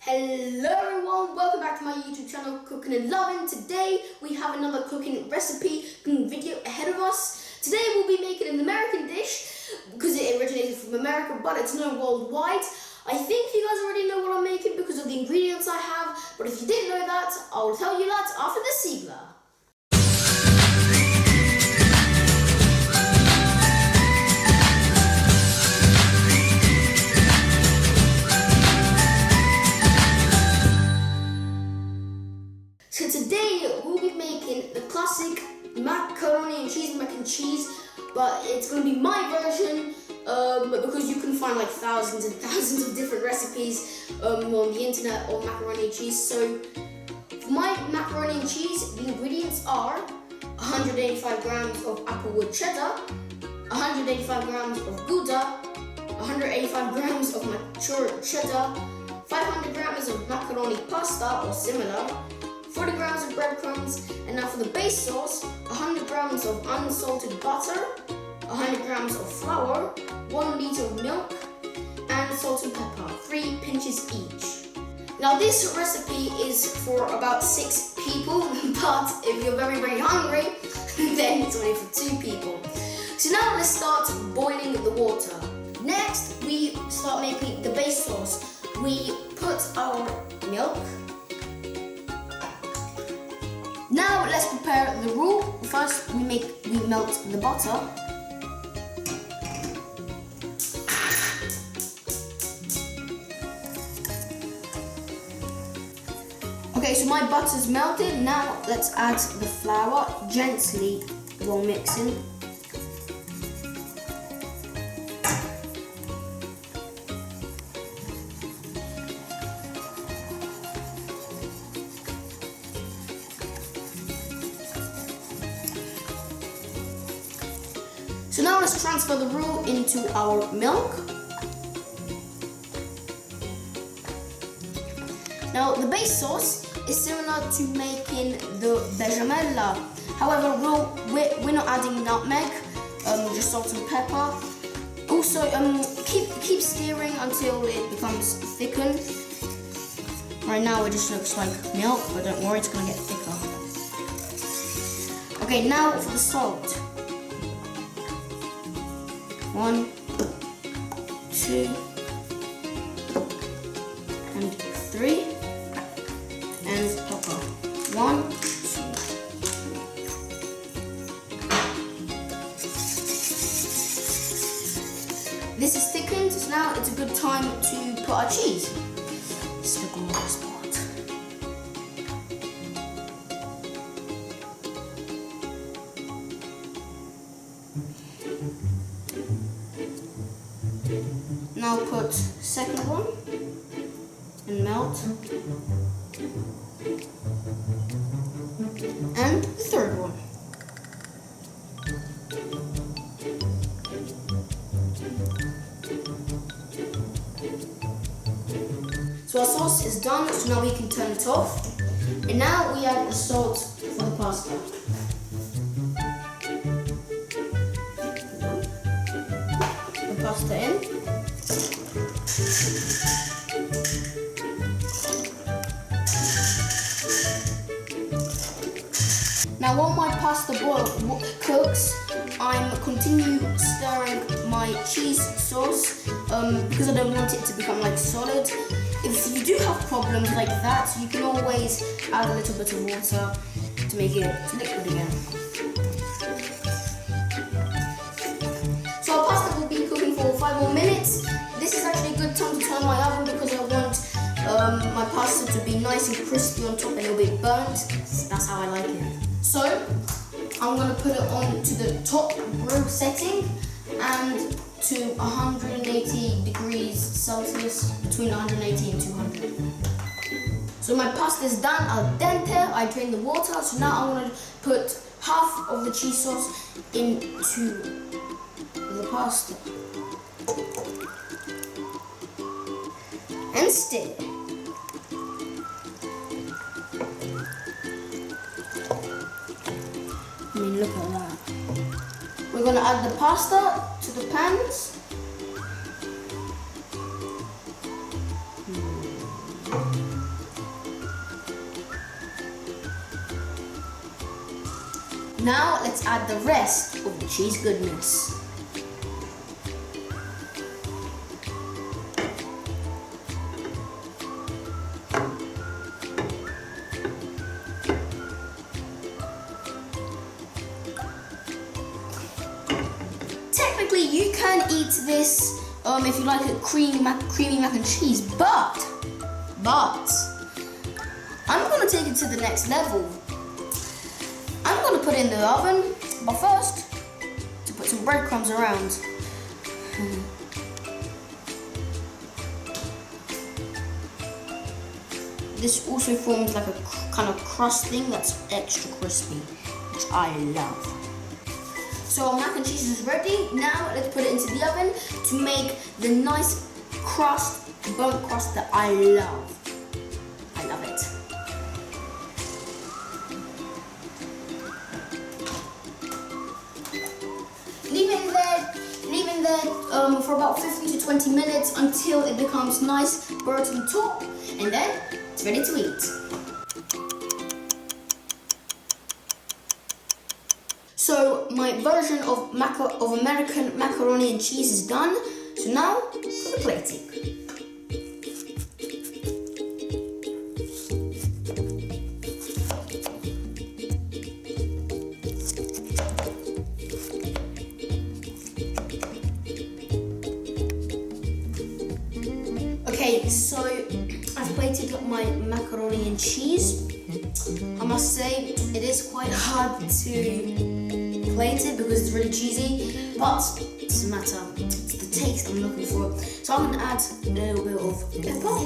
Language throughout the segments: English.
Hello everyone, welcome back to my YouTube channel Cooking and Loving. Today we have another cooking recipe video ahead of us. Today we'll be making an American dish because it originated from America, but it's known worldwide. I think you guys already know what I'm making because of the ingredients I have, but if you didn't know that, I'll tell you that after the Siegler. So today we'll be making the classic macaroni and cheese, mac and cheese, but it's going to be my version because you can find like thousands and thousands of different recipes on the internet of macaroni and cheese. So for my macaroni and cheese, the ingredients are 185 grams of applewood cheddar, 185 grams of Gouda, 185 grams of mature cheddar, 500 grams of macaroni pasta or similar, 40 grams of breadcrumbs, and now for the base sauce, 100 grams of unsalted butter, 100 grams of flour, 1 liter of milk, and salt and pepper, 3 pinches each. Now this recipe is for about 6 people, but if you're very hungry, then it's only for 2 people. So now let's start boiling the water. Next, we start making the base sauce. We put our milk. Now let's prepare the roux. First we melt the butter. Okay, so my butter's melted. Now let's add the flour gently while mixing. So now let's transfer the roux into our milk. Now the base sauce is similar to making the bechamel. However, we're not adding nutmeg, just salt and pepper. Also, keep stirring until it becomes thickened. Right now it just looks like milk, but don't worry, it's gonna get thicker. Okay, now for the salt. 1, 2, and 3, and pepper. 1, 2. This is thickened, so now it's a good time to put our cheese. This is the glorious part. Now put second one and melt, and the third one. So our sauce is done, so now we can turn it off. And now we add the salt for the pasta. The pasta in. Now while my pasta cooks, I'm continue stirring my cheese sauce because I don't want it to become like solid. If you do have problems like that, you can always add a little bit of water to make it liquid again. So our pasta will be cooking for 5 more minutes. This is actually a good time to turn my oven because I want my pasta to be nice and crispy on top and a little bit burnt. That's how I like it. So I'm going to put it on to the top grill setting and to 180 degrees Celsius, between 180 and 200. So my pasta is done al dente. I drained the water. So now I'm going to put half of the cheese sauce into the pasta and stir. I mean, look at that. We're going to add the pasta to the pans. Now let's add the rest of the cheese goodness. Technically, you can eat this if you like a creamy mac and cheese, but I'm gonna take it to the next level. I'm gonna put it in the oven, but first, to put some breadcrumbs around. This also forms like a kind of crust thing that's extra crispy, which I love. So our mac and cheese is ready. Now let's put it into the oven to make the nice crust, burnt crust that I love. I love it. Leave it there for about 15 to 20 minutes until it becomes nice, burnt on top, and then it's ready to eat. So my version of American macaroni and cheese is done. So now for the plating. Okay, so I've plated up my macaroni and cheese. I must say it is quite hard to plate it because it's really cheesy, but it doesn't matter. It's the taste I'm looking for. So I'm gonna add a little bit of pepper,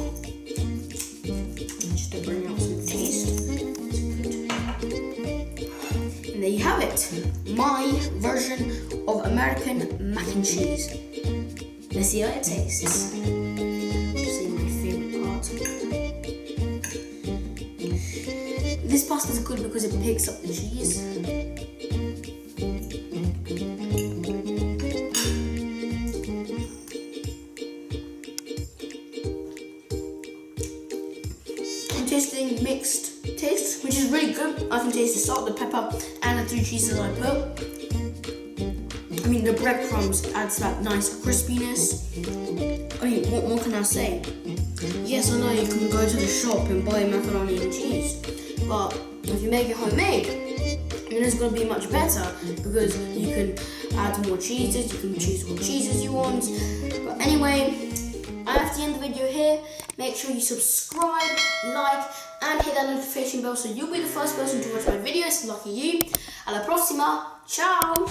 just to bring out some taste. And there you have it, my version of American mac and cheese. Let's see how it tastes. See my favorite part. This pasta is good because it picks up the cheese. I'm tasting mixed taste, which is really good. I can taste the salt, the pepper, and the 3 cheeses I put. I mean, the breadcrumbs adds that nice crispiness. I mean, what more can I say? Yes, I know you can go to the shop and buy macaroni and cheese, but if you make it homemade, then it's going to be much better because you can add more cheeses, you can choose what cheeses you want. But anyway, I have to end the video here. Make sure you subscribe, like, and hit that notification bell so you'll be the first person to watch my videos. Lucky you. Alla prossima. Ciao!